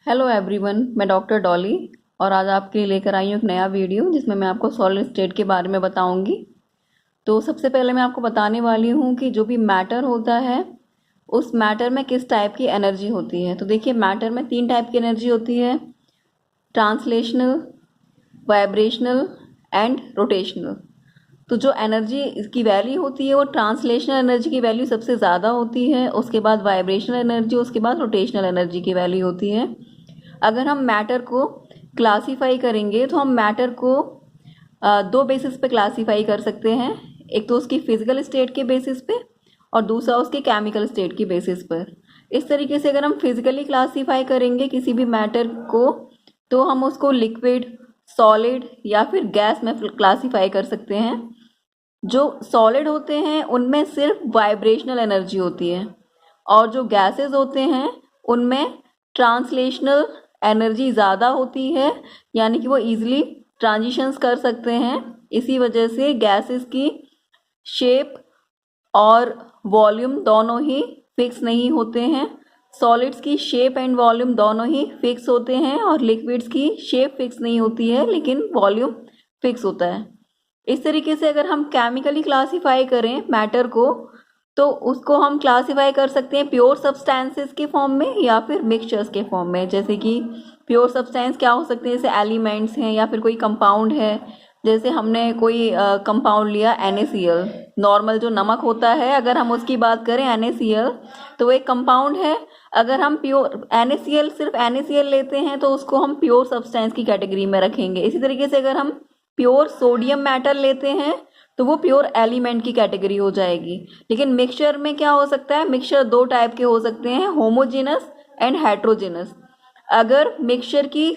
Hello everyone, मैं doctor Dolly और आज आपके लिए लेकर आई हूँ एक नया वीडियो जिसमें मैं आपको सॉलिड स्टेट के बारे में बताऊंगी। तो सबसे पहले मैं आपको बताने वाली हूँ कि जो भी मैटर होता है उस मैटर में किस टाइप की एनर्जी होती है। तो देखिए, मैटर में 3 टाइप की एनर्जी होती है: ट्रांसलेशनल, वाइब्रेशनल एंड रोटेशनल। तो जो एनर्जी की वैल्यू होती है वो ट्रांसलेशनल एनर्जी की वैल्यू सबसे ज़्यादा होती है, उसके बाद वाइब्रेशनल एनर्जी, उसके बाद रोटेशनल एनर्जी की वैल्यू होती है। अगर हम मैटर को क्लासीफाई करेंगे तो हम मैटर को 2 बेसिस पे क्लासीफाई कर सकते हैं। एक तो उसकी फिजिकल स्टेट के बेसिस पे और दूसरा उसके केमिकल स्टेट की बेसिस पर। इस तरीके से अगर हम फिजिकली क्लासीफाई करेंगे किसी भी मैटर को तो हम उसको लिक्विड, सॉलिड या फिर गैस में क्लासीफाई कर सकते हैं। जो सॉलिड होते हैं उनमें सिर्फ वाइब्रेशनल एनर्जी होती है और जो गैसेस होते हैं उनमें ट्रांसलेशनल एनर्जी ज़्यादा होती है, यानी कि वो इजीली ट्रांजिशंस कर सकते हैं। इसी वजह से गैसेस की शेप और वॉल्यूम दोनों ही फिक्स नहीं होते हैं। सॉलिड्स की शेप एंड वॉल्यूम दोनों ही फिक्स होते हैं और लिक्विड्स की शेप फिक्स नहीं होती है लेकिन वॉल्यूम फिक्स होता है। इस तरीके से अगर हम केमिकली क्लासीफाई करें मैटर को तो उसको हम क्लासीफाई कर सकते हैं प्योर सब्सटेंसेस के फॉर्म में या फिर मिक्सचर्स के फॉर्म में। जैसे कि प्योर सब्सटेंस क्या हो सकते हैं, जैसे एलिमेंट्स हैं या फिर कोई कंपाउंड है। जैसे हमने कोई कंपाउंड लिया NaCl, नॉर्मल जो नमक होता है, अगर हम उसकी बात करें NaCl तो वो एक कंपाउंड है। अगर हम प्योर NaCl सिर्फ NaCl लेते हैं तो उसको हम प्योर सब्सटेंस की कैटेगरी में रखेंगे। इसी तरीके से अगर हम प्योर सोडियम मेटल लेते हैं तो वो प्योर एलिमेंट की कैटेगरी हो जाएगी। लेकिन मिक्सचर में क्या हो सकता है, मिक्सचर 2 टाइप के हो सकते हैं, होमोजेनस एंड हेट्रोजेनस। अगर मिक्सचर की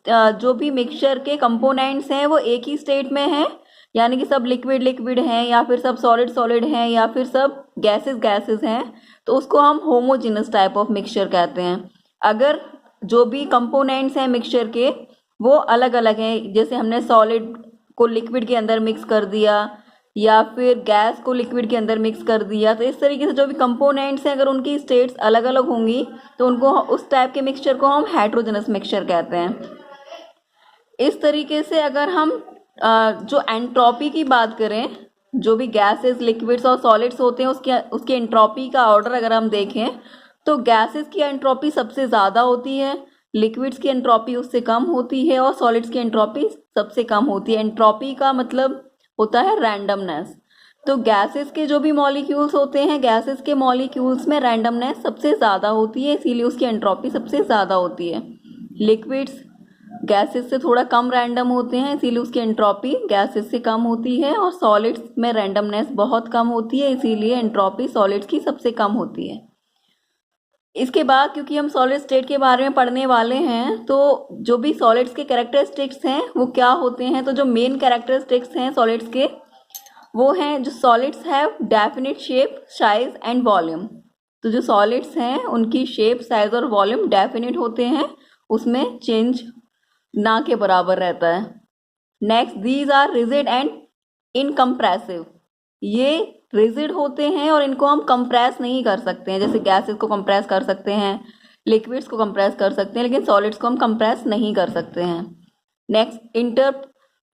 जो भी मिक्सचर के कंपोनेंट्स हैं वो एक ही स्टेट में हैं, यानी कि सब लिक्विड लिक्विड हैं या फिर सब सॉलिड सॉलिड हैं या फिर सब गैसेस गैसेस हैं, तो उसको हम होमोजेनस टाइप ऑफ मिक्सचर कहते हैं। अगर जो भी कंपोनेंट्स हैं मिक्सचर के वो अलग अलग हैं, जैसे हमने सॉलिड को लिक्विड के अंदर मिक्स कर दिया या फिर गैस को लिक्विड के अंदर मिक्स कर दिया, तो इस तरीके से जो भी कंपोनेंट्स हैं अगर उनकी स्टेट्स अलग अलग होंगी तो उनको उस टाइप के मिक्सचर को हम हेट्रोजेनस मिक्सचर कहते हैं। इस तरीके से अगर हम जो एंट्रोपी की बात करें, जो भी गैसेस, लिक्विड्स और सॉलिड्स होते हैं उसकी एंट्रोपी का ऑर्डर अगर हम देखें तो गैसेस की एंट्रोपी सबसे ज़्यादा होती है, लिक्विड्स की एंट्रोपी उससे कम होती है और सॉलिड्स की एंट्रोपी सबसे कम होती है। एंट्रोपी का मतलब होता है रैंडमनेस। तो गैसेस के जो भी मॉलिक्यूल्स होते हैं, गैसेस के मॉलिक्यूल्स में रैंडमनेस सबसे ज़्यादा होती है, इसीलिए उसकी एंट्रोपी सबसे ज़्यादा होती है। लिक्विड्स गैसेस से थोड़ा कम रैंडम होते हैं, इसीलिए उसकी एंट्रोपी गैसेस से कम होती है, और सॉलिड्स में रैंडमनेस बहुत कम होती है, इसीलिए एंट्रोपी सॉलिड्स की सबसे कम होती है। इसके बाद क्योंकि हम सॉलिड स्टेट के बारे में पढ़ने वाले हैं तो जो भी सॉलिड्स के कैरेक्टरिस्टिक्स हैं वो क्या होते हैं, तो जो मेन कैरेक्टरिस्टिक्स हैं सॉलिड्स के वो हैं, जो solids have definite shape, size and volume. तो जो सॉलिड्स हैं उनकी शेप, साइज और वॉल्यूम डेफिनेट होते हैं, उसमें चेंज ना के बराबर रहता है। Next, these are rigid and incompressible. ये रिजिड होते हैं और इनको हम कंप्रेस नहीं कर सकते हैं। जैसे गैसेस को कंप्रेस कर सकते हैं, लिक्विड्स को कंप्रेस कर सकते हैं, लेकिन सॉलिड्स को हम कंप्रेस नहीं कर सकते हैं। Next, inter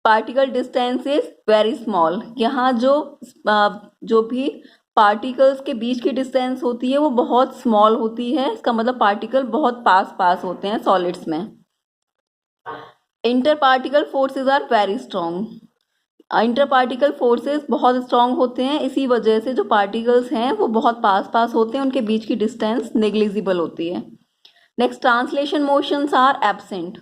particle distance is very small. यहाँ जो भी पार्टिकल्स के बीच की डिस्टेंस होती है वो बहुत स्मॉल होती है, इसका मतलब पार्टिकल बहुत पास पास होते हैं सॉलिड्स में। Interparticle forces are very strong. Interparticle forces बहुत स्ट्रॉन्ग होते हैं, इसी वजह से जो पार्टिकल्स हैं वो बहुत पास पास होते हैं, उनके बीच की डिस्टेंस नेग्लिजिबल होती है। Next, translation motions are absent.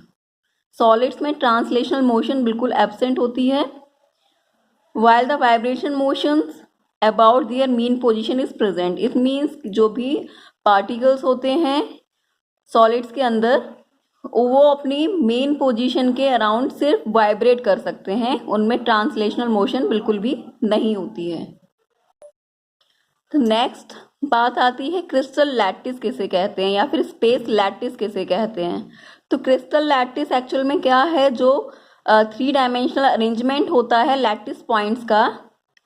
Solids में ट्रांसलेशनल मोशन बिल्कुल एब्सेंट होती है, while the vibration motions about their mean position is present. It means जो भी पार्टिकल्स होते हैं सॉलिड्स के अंदर वो अपनी मेन पोजीशन के अराउंड सिर्फ वाइब्रेट कर सकते हैं, उनमें ट्रांसलेशनल मोशन बिल्कुल भी नहीं होती है। तो नेक्स्ट बात आती है क्रिस्टल लैटिस किसे कहते हैं या फिर स्पेस लैटिस किसे कहते हैं। तो क्रिस्टल लैटिस एक्चुअल में क्या है, जो 3 डायमेंशनल अरेंजमेंट होता है लैटिस पॉइंट्स का,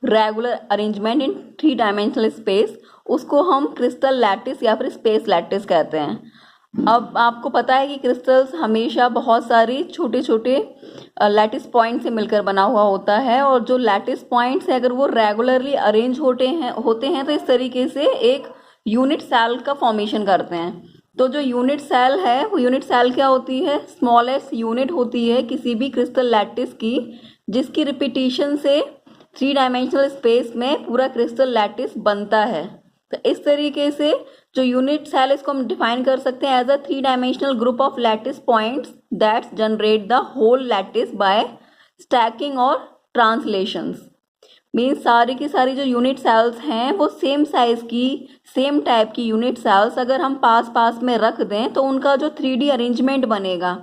रेगुलर अरेंजमेंट इन 3 डायमेंशनल स्पेस, उसको हम क्रिस्टल लैटिस या फिर स्पेस लैटिस कहते हैं। अब आपको पता है कि क्रिस्टल्स हमेशा बहुत सारी छोटे छोटे लैटिस पॉइंट से मिलकर बना हुआ होता है, और जो लैटिस पॉइंट्स है अगर वो रेगुलरली अरेंज होते हैं तो इस तरीके से एक यूनिट सेल का फॉर्मेशन करते हैं। तो जो यूनिट सेल है वो यूनिट सेल क्या होती है? स्मॉलेस्ट यूनिट होती है किसी भी क्रिस्टल लैटिस की, जिसकी रिपीटिशन से 3 डायमेंशनल स्पेस में पूरा क्रिस्टल लैटिस बनता है। तो इस तरीके से जो यूनिट सेल इसको हम डिफाइन कर सकते हैं as a 3 dimensional group of lattice points that's generate the whole lattice by stacking और ट्रांसलेशंस। मीन्स सारी की सारी जो यूनिट सेल्स हैं वो सेम साइज की, सेम टाइप की यूनिट सेल्स अगर हम पास पास में रख दें तो उनका जो 3D अरेंजमेंट बनेगा,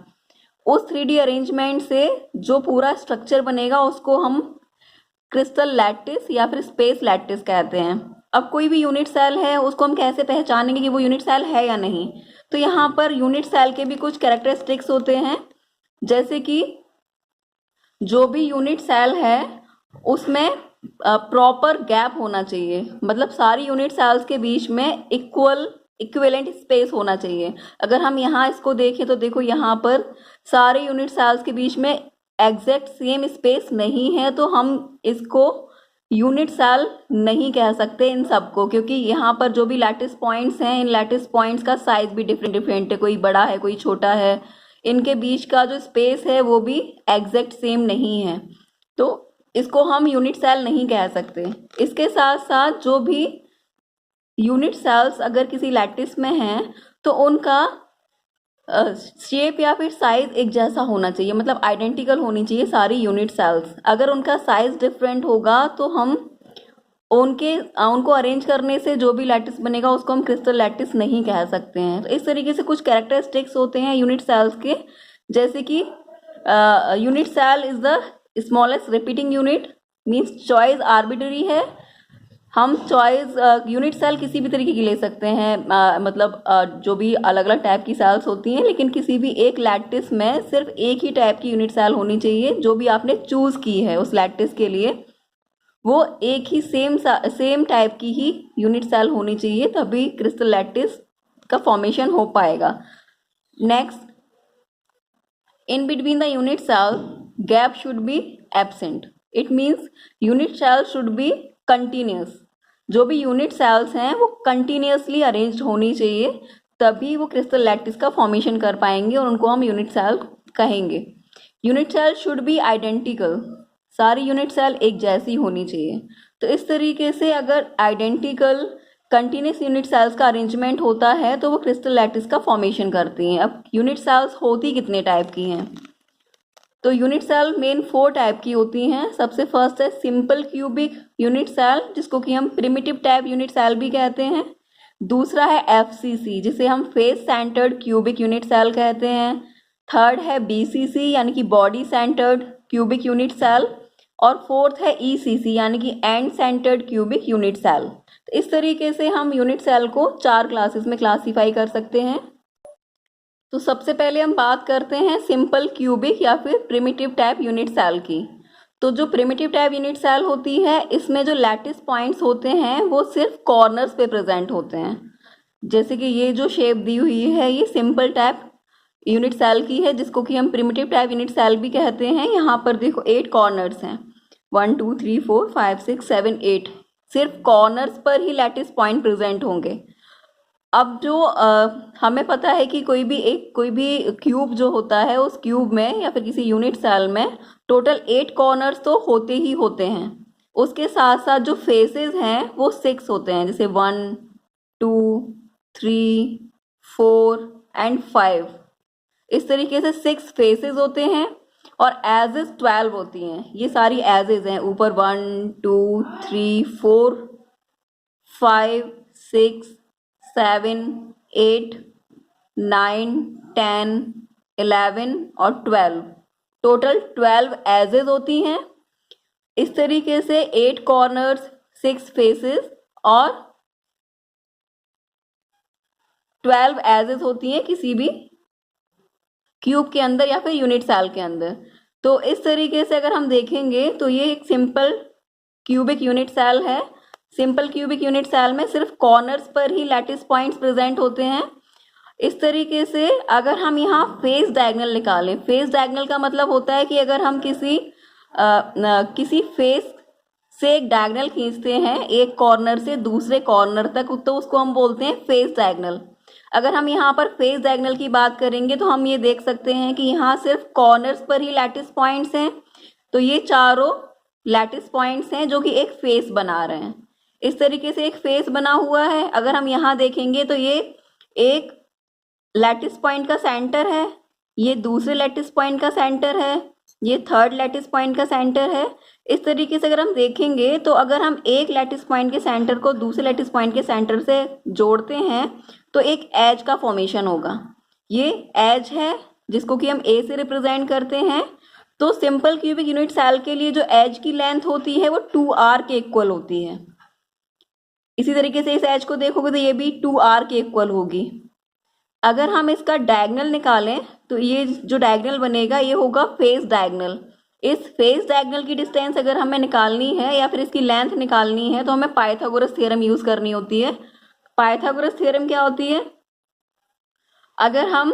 उस 3D अरेंजमेंट से जो पूरा स्ट्रक्चर बनेगा उसको हम क्रिस्टल लैटिस या फिर स्पेस लैटिस कहते हैं। अब कोई भी यूनिट सेल है उसको हम कैसे पहचानेंगे कि वो यूनिट सेल है या नहीं? तो यहाँ पर यूनिट सेल के भी कुछ कैरेक्टरिस्टिक्स होते हैं, जैसे कि जो भी यूनिट सेल है उसमें प्रॉपर गैप होना चाहिए, मतलब सारी यूनिट सेल्स के बीच में इक्विवेलेंट स्पेस होना चाहिए। अगर हम यहाँ इसको देखें तो देखो यहाँ पर सारे यूनिट सेल्स के बीच में एग्जैक्ट सेम स्पेस नहीं है, तो हम इसको यूनिट सेल नहीं कह सकते इन सबको, क्योंकि यहाँ पर जो भी लैटिस पॉइंट्स हैं इन लैटिस पॉइंट्स का साइज भी डिफरेंट है, कोई बड़ा है कोई छोटा है, इनके बीच का जो स्पेस है वो भी एग्जैक्ट सेम नहीं है, तो इसको हम यूनिट सेल नहीं कह सकते। इसके साथ साथ जो भी यूनिट सेल्स अगर किसी लैटिस में हैं तो उनका शेप या फिर साइज एक जैसा होना चाहिए, मतलब आइडेंटिकल होनी चाहिए सारी यूनिट सेल्स। अगर उनका साइज डिफरेंट होगा तो हम उनको अरेंज करने से जो भी लैटिस बनेगा उसको हम क्रिस्टल लैटिस नहीं कह सकते हैं। तो इस तरीके से कुछ कैरेक्टरिस्टिक्स होते हैं यूनिट सेल्स के, जैसे कि unit cell is the smallest repeating unit, means choice arbitrary है। हम चॉइस यूनिट सेल किसी भी तरीके की ले सकते हैं, मतलब जो भी अलग अलग टाइप की सेल्स होती हैं, लेकिन किसी भी एक लैटिस में सिर्फ एक ही टाइप की यूनिट सेल होनी चाहिए जो भी आपने चूज की है उस लैटिस के लिए, वो एक ही सेम टाइप की ही यूनिट सेल होनी चाहिए, तभी क्रिस्टल लैटिस का फॉर्मेशन हो पाएगा। Next, in between the unit cell gap should be absent. It means unit cell should be continuous. जो भी यूनिट सेल्स हैं वो कंटिन्यूसली अरेंज्ड होनी चाहिए, तभी वो क्रिस्टल लैटिस का फॉर्मेशन कर पाएंगे और उनको हम यूनिट सेल कहेंगे। Unit cell should be identical, सारी यूनिट सेल एक जैसी होनी चाहिए। तो इस तरीके से अगर आइडेंटिकल कंटिन्यूस यूनिट सेल्स का अरेंजमेंट होता है तो वो क्रिस्टल लैटिस का फॉर्मेशन करती हैं। अब यूनिट सेल्स होती कितने टाइप की हैं? तो यूनिट सेल मेन 4 टाइप की होती हैं। सबसे फर्स्ट है सिंपल क्यूबिक यूनिट सेल, जिसको कि हम प्रिमिटिव टाइप यूनिट सेल भी कहते हैं। दूसरा है FCC, जिसे हम face centred cubic unit cell कहते हैं। थर्ड है BCC यानी कि body centred cubic unit cell, और फोर्थ है ECC यानी कि end centred cubic unit cell. तो इस तरीके से हम यूनिट सेल को 4 क्लासेस में क्लासीफाई कर सकते हैं। तो सबसे पहले हम बात करते हैं सिंपल क्यूबिक या फिर प्रिमिटिव टाइप यूनिट सेल की। तो जो प्रिमिटिव टाइप यूनिट सेल होती है इसमें जो लैटिस पॉइंट्स होते हैं वो सिर्फ कॉर्नर्स पे प्रेजेंट होते हैं। जैसे कि ये जो शेप दी हुई है ये सिंपल टाइप यूनिट सेल की है, जिसको कि हम प्रिमिटिव टाइप यूनिट सेल भी कहते हैं। यहाँ पर देखो 8 कॉर्नर्स हैं, 1 2 3 4 5 6 7 8, सिर्फ कॉर्नर्स पर ही लैटिस पॉइंट प्रेजेंट होंगे। अब जो हमें पता है कि कोई भी क्यूब जो होता है उस क्यूब में या फिर किसी यूनिट सेल में टोटल 8 कॉर्नर्स तो होते ही होते हैं। उसके साथ साथ जो फेसेस हैं वो 6 होते हैं, जैसे 1 2 3 4 एंड 5, इस तरीके से 6 फेसेस होते हैं और एजेस 12 होती हैं। ये सारी एजेस हैं, ऊपर 1 2 3 4 5 6 7 8 9 10 11 और 12, टोटल 12 एजेस होती हैं। इस तरीके से 8 कॉर्नर्स, 6 फेसेस और 12 एजेस होती हैं किसी भी क्यूब के अंदर या फिर यूनिट सेल के अंदर। तो इस तरीके से अगर हम देखेंगे तो ये एक सिंपल क्यूबिक यूनिट सेल है। सिंपल क्यूबिक यूनिट सेल में सिर्फ कॉर्नर्स पर ही लैटिस पॉइंट्स प्रेजेंट होते हैं। इस तरीके से अगर हम यहाँ फेस डायगोनल निकालें, फेस डायगोनल का मतलब होता है कि अगर हम किसी फेस से एक डायगोनल खींचते हैं एक कॉर्नर से दूसरे कॉर्नर तक, तो उसको हम बोलते हैं फेस डायगोनल। अगर हम यहाँ पर फेस डायगोनल की बात करेंगे तो हम ये देख सकते हैं कि यहाँ सिर्फ कॉर्नर्स पर ही लैटिस पॉइंट्स हैं, तो ये चारों लैटिस पॉइंट्स हैं जो कि एक फेस बना रहे हैं। इस तरीके से एक फेस बना हुआ है। अगर हम यहाँ देखेंगे तो ये एक लैटिस पॉइंट का सेंटर है, ये दूसरे लैटिस पॉइंट का सेंटर है, ये थर्ड लैटिस पॉइंट का सेंटर है। इस तरीके से अगर हम देखेंगे तो अगर हम एक लैटिस पॉइंट के सेंटर को दूसरे लैटिस पॉइंट के सेंटर से जोड़ते हैं तो एक एज का फॉर्मेशन होगा। ये एज है जिसको कि हम ए से रिप्रेजेंट करते हैं। तो सिंपल क्यूबिक यूनिट सेल के लिए जो एज की लेंथ होती है वो 2r के इक्वल होती है। इसी तरीके से इस एज को देखोगे तो ये भी 2r के इक्वल होगी। अगर हम इसका डायगोनल निकालें तो ये जो डायगोनल बनेगा ये होगा फेस डायगोनल। इस फेस डायगोनल की डिस्टेंस अगर हमें निकालनी है या फिर इसकी लेंथ निकालनी है तो हमें पाइथागोरस थ्योरम यूज करनी होती है। पाइथागोरस थ्योरम क्या होती है? अगर हम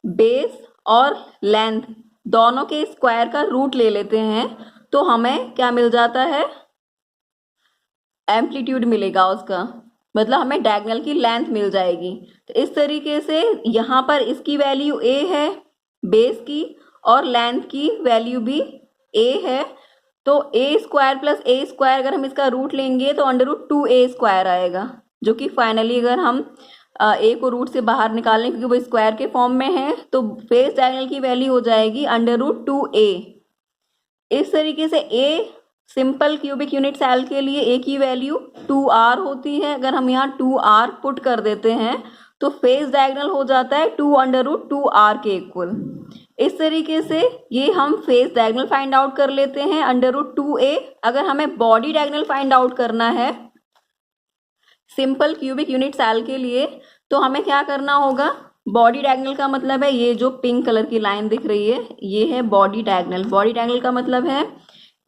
बेस और लेंथ दोनों के स्क्वायर का रूट ले लेते हैं तो हमें क्या मिल जाता है? एम्पलीट्यूड मिलेगा उसका, मतलब हमें डायगोनल की लेंथ मिल जाएगी। तो इस तरीके से यहाँ पर इसकी वैल्यू a है बेस की और लेंथ की वैल्यू भी a है। तो a square plus a square अगर हम इसका रूट लेंगे तो √2a स्क्वायर आएगा, जो कि फाइनली अगर हम a को रूट से बाहर निकालें क्योंकि वो स्क्वायर के फॉर्म में है तो फेस डायगोनल की वैल्यू हो जाएगी √2a। इस तरीके से a simple cubic unit cell के लिए a की वैल्यू 2r होती है। अगर हम यहाँ 2r पुट कर देते हैं तो फेस डायगोनल हो जाता है 2√2r के इक्वल। इस तरीके से ये हम फेस डायगोनल फाइंड आउट कर लेते हैं √2a। अगर हमें बॉडी डायगोनल फाइंड आउट करना है सिंपल क्यूबिक यूनिट सेल के लिए तो हमें क्या करना होगा? बॉडी डायगोनल का मतलब है ये जो पिंक कलर की लाइन दिख रही है ये है बॉडी डायगोनल। बॉडी डायगोनल का मतलब है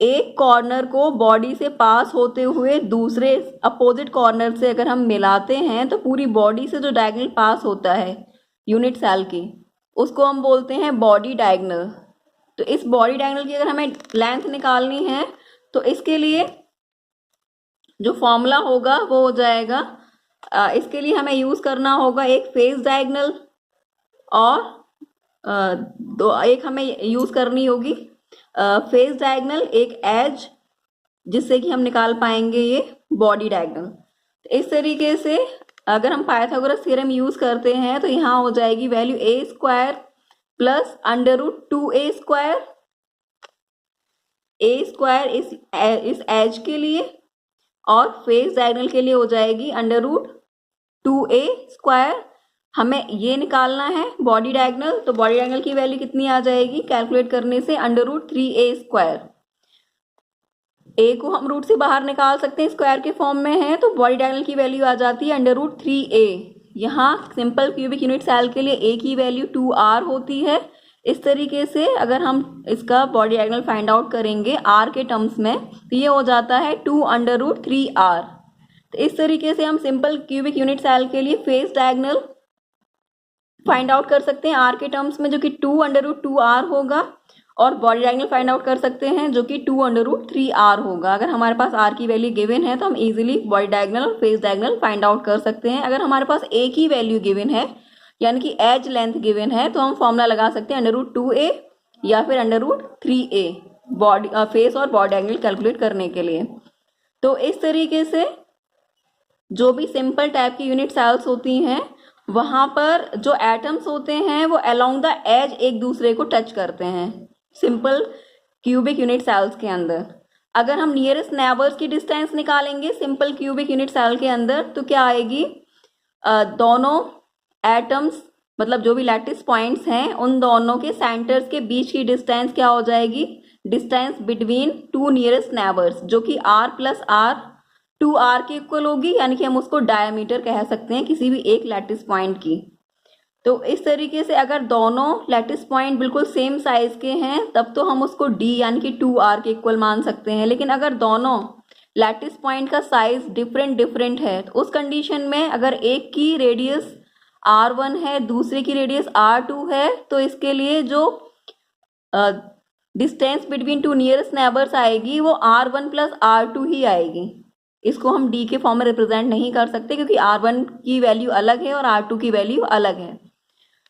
एक कॉर्नर को बॉडी से पास होते हुए दूसरे अपोजिट कॉर्नर से अगर हम मिलाते हैं तो पूरी बॉडी से जो डायगोनल पास होता है यूनिट सेल की उसको हम बोलते हैं बॉडी डायगोनल। तो इस बॉडी डायगोनल की अगर हमें लेंथ निकालनी है तो इसके लिए जो फॉर्मूला होगा वो हो जाएगा, इसके लिए हमें यूज करना होगा एक फेस डायगोनल और एक हमें यूज करनी होगी फेस डायगोनल, एक एज जिससे कि हम निकाल पाएंगे ये बॉडी डायगोनल। इस तरीके से अगर हम पाइथागोरस थ्योरम यूज करते हैं तो यहाँ हो जाएगी value a square plus √2a square. a square इस एज के लिए और फेस डायगोनल के लिए हो जाएगी √2a स्क्वायर। हमें ये निकालना है बॉडी डायगोनल, तो बॉडी डायगोनल की वैल्यू कितनी आ जाएगी कैलकुलेट करने से? √3a square. a को हम रूट से बाहर निकाल सकते हैं, स्क्वायर के फॉर्म में है, तो बॉडी डायगोनल की वैल्यू आ जाती है √3a। यहाँ सिंपल क्यूबिक यूनिट सेल के लिए a की वैल्यू 2r होती है। इस तरीके से अगर हम इसका बॉडी डायगोनल फाइंड आउट करेंगे r के टर्म्स में तो ये हो जाता है 2√3r। तो इस तरीके से हम सिंपल क्यूबिक यूनिट सेल के लिए फेस डायगोनल फाइंड आउट कर सकते हैं r के टर्म्स में जो कि 2√2r होगा, और बॉडी डायगोनल फाइंड आउट कर सकते हैं जो कि 2√3r होगा। अगर हमारे पास r की वैल्यू गिवन है तो हम इजीली बॉडी डायगोनल और फेस डायगोनल फाइंड आउट कर सकते हैं। अगर हमारे पास a की वैल्यू गिवन है यानी कि एज लेंथ गिवन है तो हम फॉर्मूला लगा सकते हैं √2a या फिर √3a बॉडी फेस और बॉडी डायगोनल कैलकुलेट करने के लिए। तो इस तरीके से जो भी सिंपल टाइप की यूनिट सेल्स होती हैं वहां पर जो एटम्स होते हैं वो अलोंग द एज एक दूसरे को टच करते हैं सिंपल क्यूबिक यूनिट सेल्स के अंदर। अगर हम नियरेस्ट नेबर्स की डिस्टेंस निकालेंगे सिंपल क्यूबिक यूनिट सेल के अंदर तो क्या आएगी? दोनों एटम्स मतलब जो भी लैटिस पॉइंट्स हैं उन दोनों के सेंटर्स के बीच की डिस्टेंस क्या हो जाएगी? Distance between two nearest neighbours, जो कि r प्लस r 2r के इक्वल होगी, यानी कि हम उसको डायमीटर कह सकते हैं किसी भी एक लैटिस पॉइंट की। तो इस तरीके से अगर दोनों लैटिस पॉइंट बिल्कुल सेम साइज के हैं तब तो हम उसको d यानी कि 2r के इक्वल मान सकते हैं। लेकिन अगर दोनों लैटिस पॉइंट का साइज डिफरेंट है तो उस कंडीशन में अगर एक की रेडियस R1 है, दूसरे की रेडियस R2 है, तो इसके लिए जो distance between two nearest neighbours आएगी वो R1 प्लस R2 ही आएगी। इसको हम D के फॉर्म में रिप्रेजेंट नहीं कर सकते क्योंकि R1 की वैल्यू अलग है और R2 की वैल्यू अलग है।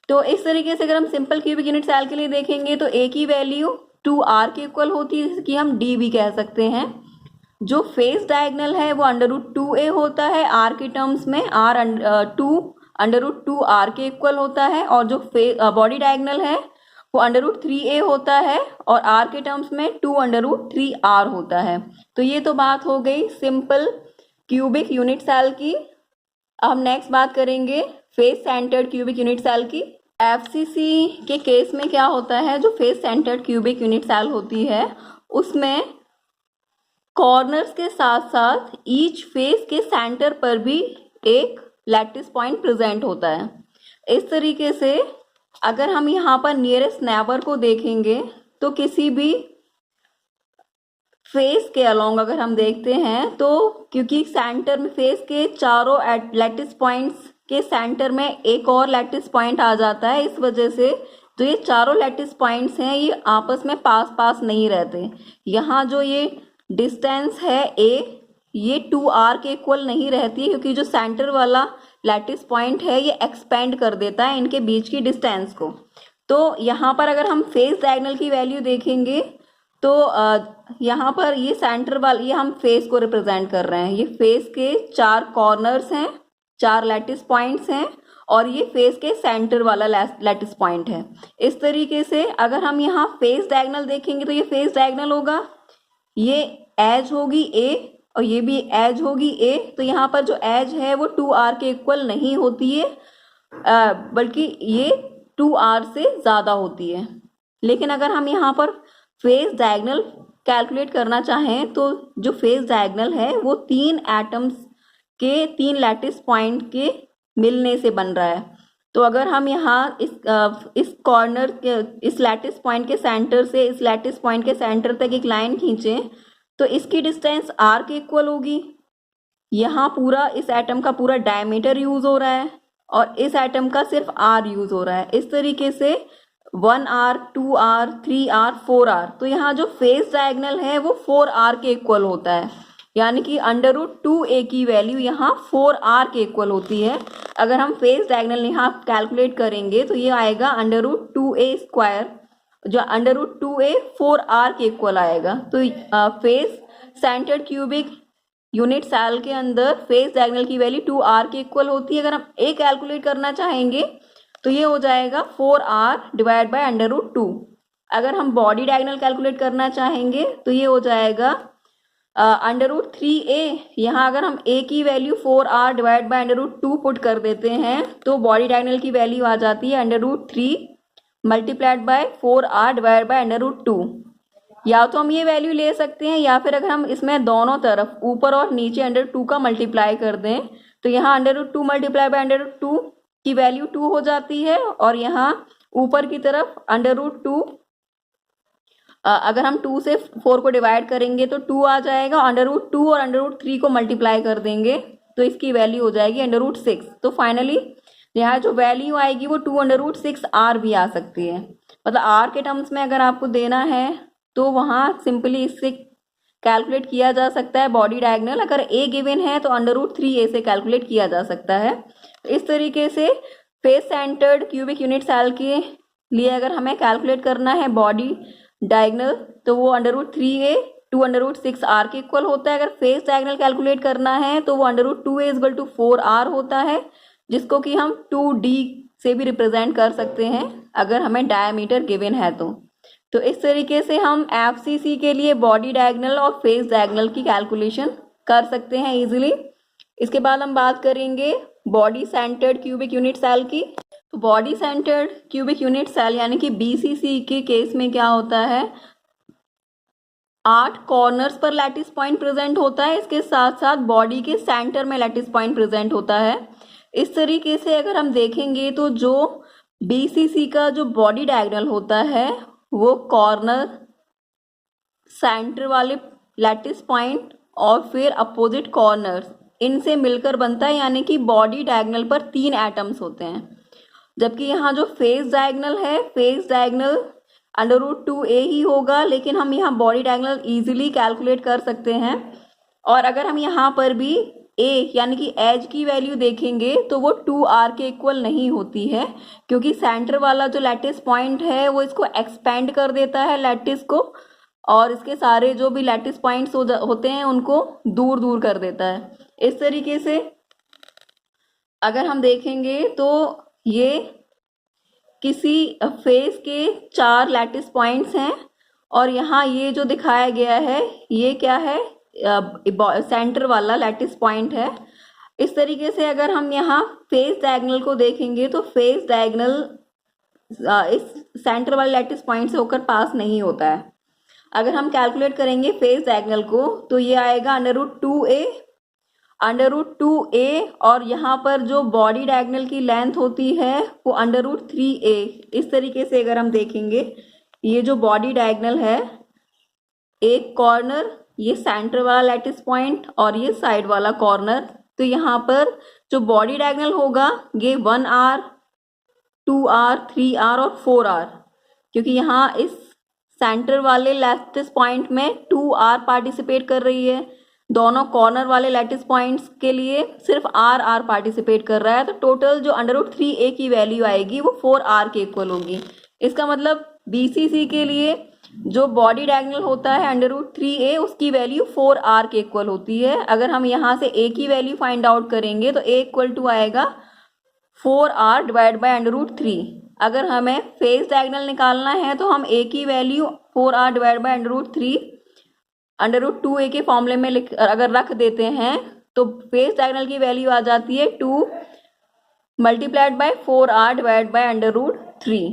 तो इस तरीके से अगर हम सिंपल क्यूबिक यूनिट सेल के लिए देखेंगे तो A की वैल्यू 2R के इक्वल होती है, जिसकी हम D भी कह सकते हैं। जो फेस डायगनल है वो √2A होता है R के टर्म्स में, √2 R के इक्वल होता है, और जो बॉडी डायगनल है वो √3A होता है और R के टर्म्स में 2√3R होता है। तो ये तो बात हो गई सिंपल क्यूबिक यूनिट सेल की। अब हम नेक्स्ट बात करेंगे face centred cubic unit cell की। एफसीसी के केस में क्या होता है, जो face centred cubic unit cell होती है उसमें कॉर्नर्स के साथ साथ ईच फेस के सेंटर पर भी एक लैटिस पॉइंट प्रेजेंट होता है। इस तरीके से अगर हम यहाँ पर नियरेस्ट नेबर को देखेंगे तो किसी भी फेस के अलोंग अगर हम देखते हैं तो क्योंकि सेंटर में फेस के चारों लैटिस पॉइंट्स के सेंटर में एक और लैटिस पॉइंट आ जाता है, इस वजह से जो ये चारों लैटिस पॉइंट्स हैं ये आपस में पास पास नहीं रहते। यहाँ जो ये डिस्टेंस है ए ये 2R के इक्वल नहीं रहती है क्योंकि जो सेंटर वाला लैटिस पॉइंट है ये एक्सपेंड कर देता है इनके बीच की डिस्टेंस को। तो यहाँ पर अगर हम फेस डायगोनल की वैल्यू देखेंगे तो यहाँ पर ये सेंटर वाला, ये हम फेस को रिप्रेजेंट कर रहे हैं, ये फेस के 4 कॉर्नर्स हैं, 4 लैटिस पॉइंट्स हैं और ये फेस के सेंटर वाला लैटिस पॉइंट है। इस तरीके से अगर हम यहाँ फेस डायगोनल देखेंगे तो ये फेस डायगोनल होगा, ये एज होगी ए और ये भी एज होगी ए। तो यहाँ पर जो एज है वो 2R के इक्वल नहीं होती है बल्कि ये 2R से ज़्यादा होती है। लेकिन अगर हम यहाँ पर फेस डायगोनल कैलकुलेट करना चाहें तो जो फेस डायगोनल है वो 3 एटम्स के 3 लैटिस पॉइंट के मिलने से बन रहा है। तो अगर हम यहाँ इस कॉर्नर के इस लैटिस पॉइंट के सेंटर से इस लैटिस पॉइंट के सेंटर तक एक लाइन खींचें तो इसकी डिस्टेंस R के इक्वल होगी। यहाँ पूरा इस एटम का पूरा डायमीटर यूज हो रहा है और इस एटम का सिर्फ R यूज हो रहा है। इस तरीके से 1R 2R 3R 4R, तो यहाँ जो फेस डायगोनल है वो 4R के इक्वल होता है, यानी कि √2A की वैल्यू यहाँ 4R के इक्वल होती है। अगर हम फेस डायगोनल यहाँ कैलकुलेट करेंगे तो ये आएगा √2A², जो √2A 4R के इक्वल आएगा। तो face centred cubic unit cell के अंदर फेस डायगोनल की वैल्यू 2R के इक्वल होती है। अगर हम A कैलकुलेट करना चाहेंगे तो ये हो जाएगा 4R डिवाइड बाय √2। अगर हम बॉडी डायगोनल कैलकुलेट करना चाहेंगे तो ये हो जाएगा √3A। यहाँ अगर हम A की value 4R divide by √2 put कर देते हैं तो बॉडी डायगोनल की वैल्यू आ जाती है √3 multiplied by 4R divide by √2। या तो हम ये वैल्यू ले सकते हैं या फिर अगर हम इसमें दोनों तरफ ऊपर और नीचे √2 का मल्टीप्लाई कर दें तो यहाँ √2 मल्टीप्लाई बाय √2 की वैल्यू 2 हो जाती है और यहाँ ऊपर की तरफ √2 अगर हम 2 से 4 को डिवाइड करेंगे तो 2 आ जाएगा, √2 और √3 को मल्टीप्लाई कर देंगे तो इसकी वैल्यू हो जाएगी √6। तो फाइनली यहाँ जो वैल्यू आएगी वो 2√6R भी आ सकती है। मतलब R के टर्म्स में अगर आपको देना है तो वहाँ सिंपली इससे कैलकुलेट किया जा सकता है बॉडी डायगोनल। अगर A गिवन है तो √3A से कैलकुलेट किया जा सकता है। इस तरीके से face centred cubic unit cell के लिए अगर हमें कैलकुलेट करना है बॉडी डायगोनल तो वो √3A 2√6R के इक्वल होता है। अगर फेस डायगोनल कैलकुलेट करना है तो वो √2A = 4R होता है, जिसको कि हम 2D से भी रिप्रेजेंट कर सकते हैं अगर हमें डायमीटर गिवन है तो इस तरीके से हम एफसीसी के लिए बॉडी डायगोनल और फेस डायगोनल की कैलकुलेशन कर सकते हैं इजीली। इसके बाद हम बात करेंगे body centred cubic unit cell की। तो body centred cubic unit cell यानी कि बीसीसी के केस में क्या होता है, 8 कॉर्नर्स पर लैटिस पॉइंट प्रेजेंट होता है, इसके साथ साथ बॉडी के सेंटर में लैटिस पॉइंट प्रेजेंट होता है। इस तरीके से अगर हम देखेंगे तो जो बीसीसी का जो बॉडी डायगोनल होता है वो कॉर्नर, सेंटर वाले लैटिस पॉइंट और फिर अपोजिट कॉर्नर्स इनसे मिलकर बनता है, यानी कि बॉडी डायगोनल पर 3 एटम्स होते हैं। जबकि यहाँ जो फेस डायगोनल है, फेस डायगोनल √2a ही होगा, लेकिन हम यहाँ बॉडी डायगोनल इजीली कैलकुलेट कर सकते हैं। और अगर हम यहाँ पर भी a यानी कि एज की वैल्यू देखेंगे तो वो 2r के इक्वल नहीं होती है, क्योंकि सेंटर वाला जो लैटिस पॉइंट है वो इसको एक्सपेंड कर देता है लैटिस को, और इसके सारे जो भी लैटिस पॉइंट्स होते हैं उनको दूर दूर कर देता है। इस तरीके से अगर हम देखेंगे तो ये किसी फेस के 4 लैटिस पॉइंट्स हैं, और यहाँ ये जो दिखाया गया है ये क्या है, सेंटर वाला लैटिस पॉइंट है। इस तरीके से अगर हम यहाँ फेस डायगोनल को देखेंगे तो फेस डायगोनल इस सेंटर वाले लैटिस पॉइंट से होकर पास नहीं होता है। अगर हम कैलकुलेट करेंगे फेस डायगोनल को तो ये आएगा √2a, और यहाँ पर जो बॉडी डायगोनल की लेंथ होती है वो √3a। इस तरीके से अगर हम देखेंगे, ये जो बॉडी डायगोनल है, एक कॉर्नर ये सेंटर वाला लैटिस पॉइंट और ये साइड वाला कॉर्नर, तो यहाँ पर जो बॉडी डायगोनल होगा ये 1r 2r 3r और 4r, क्योंकि यहाँ इस सेंटर वाले लैटिस पॉइंट में 2r पार्टिसिपेट कर रही है, दोनों कॉर्नर वाले लैटिस पॉइंट्स के लिए सिर्फ r पार्टिसिपेट कर रहा है। तो टोटल जो √3a की वैल्यू आएगी वो 4r के इक्वल होगी। इसका मतलब BCC के लिए जो बॉडी डायगोनल होता है √3a उसकी वैल्यू 4r के इक्वल होती है। अगर हम यहाँ से a की वैल्यू फाइंड आउट करेंगे तो a इक्वल टू आएगा 4r डिवाइड बाय √3। अगर हमें फेस डायगोनल निकालना है तो हम a की value 4r divide by √3 √2a के फॉर्मूले में अगर रख देते हैं तो फेस डायगोनल की वैल्यू आ जाती है 2 multiplied by 4r divide by √3।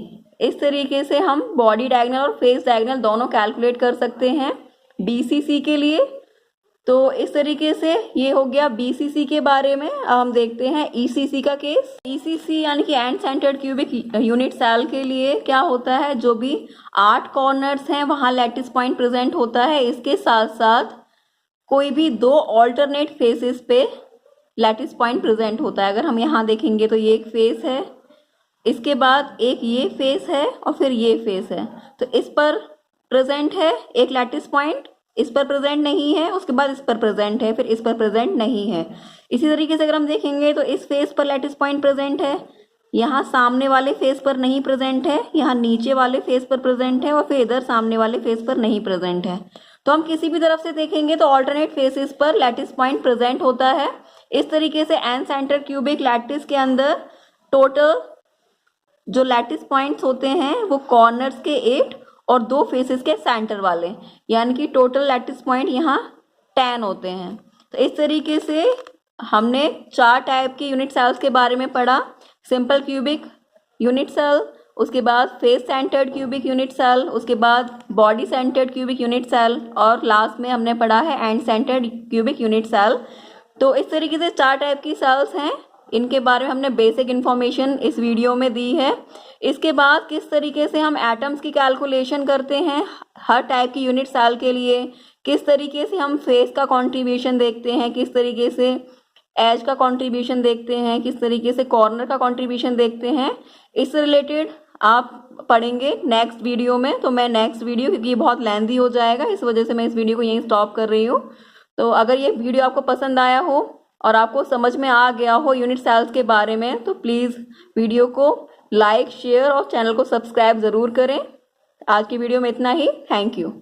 इस तरीके से हम बॉडी डायगोनल और फेस डायगोनल दोनों कैलकुलेट कर सकते हैं BCC के लिए। तो इस तरीके से ये हो गया BCC के बारे में। अब हम देखते हैं ECC का केस। ECC यानी कि end centred cubic unit cell के लिए क्या होता है, जो भी 8 कॉर्नर्स हैं वहाँ लैटिस पॉइंट प्रेजेंट होता है। इसके साथ साथ कोई भी 2 ऑल्टरनेट फेसेस पे लैटिस पॉइंट प्रेजेंट होता है। अगर हम यहाँ देखेंगे तो ये एक फेस है, इसके बाद एक ये फेस है और फिर ये फेस है, तो इस पर प्रेजेंट है एक लैटिस पॉइंट, इस पर प्रेजेंट नहीं है, उसके बाद इस पर प्रेजेंट है, फिर इस पर प्रेजेंट नहीं है। इसी तरीके से अगर हम देखेंगे तो इस फेस पर लैटिस पॉइंट प्रेजेंट है, यहाँ सामने वाले फेस पर नहीं प्रेजेंट है, यहाँ नीचे वाले फेस पर प्रेजेंट है, और फिर इधर सामने वाले फेस पर नहीं प्रेजेंट है। तो हम किसी भी तरफ से देखेंगे तो ऑल्टरनेट फेसेस पर लैटिस पॉइंट प्रेजेंट होता है। इस तरीके से एन सेंटर क्यूबिक लैटिस के अंदर टोटल जो लैटिस पॉइंट्स होते हैं वो कॉर्नर्स के 8 और 2 फेसेस के सेंटर वाले, यानी कि टोटल लैटिस पॉइंट यहाँ 10 होते हैं। तो इस तरीके से हमने 4 टाइप के यूनिट सेल्स के बारे में पढ़ा, सिंपल क्यूबिक यूनिट सेल, उसके बाद face centred cubic unit cell, उसके बाद body centred cubic unit cell, और लास्ट में हमने पढ़ा है end centred cubic unit cell. तो इस तरीके से 4 टाइप की सेल्स हैं, इनके बारे में हमने बेसिक इन्फॉर्मेशन इस वीडियो में दी है। इसके बाद किस तरीके से हम एटम्स की कैलकुलेशन करते हैं हर टाइप की यूनिट सेल के लिए, किस तरीके से हम फेस का कंट्रीब्यूशन देखते हैं, किस तरीके से एज का कंट्रीब्यूशन देखते हैं, किस तरीके से कॉर्नर का कंट्रीब्यूशन देखते हैं, इससे रिलेटेड आप पढ़ेंगे नेक्स्ट वीडियो में। तो मैं नेक्स्ट वीडियो, क्योंकि ये बहुत लेंथी हो जाएगा, इस वजह से मैं इस वीडियो को यहीं स्टॉप कर रही हूँ। तो अगर ये वीडियो आपको पसंद आया हो और आपको समझ में आ गया हो यूनिट सेल्स के बारे में, तो प्लीज़ वीडियो को लाइक, शेयर और चैनल को सब्सक्राइब ज़रूर करें। आज की वीडियो में इतना ही। Thank you.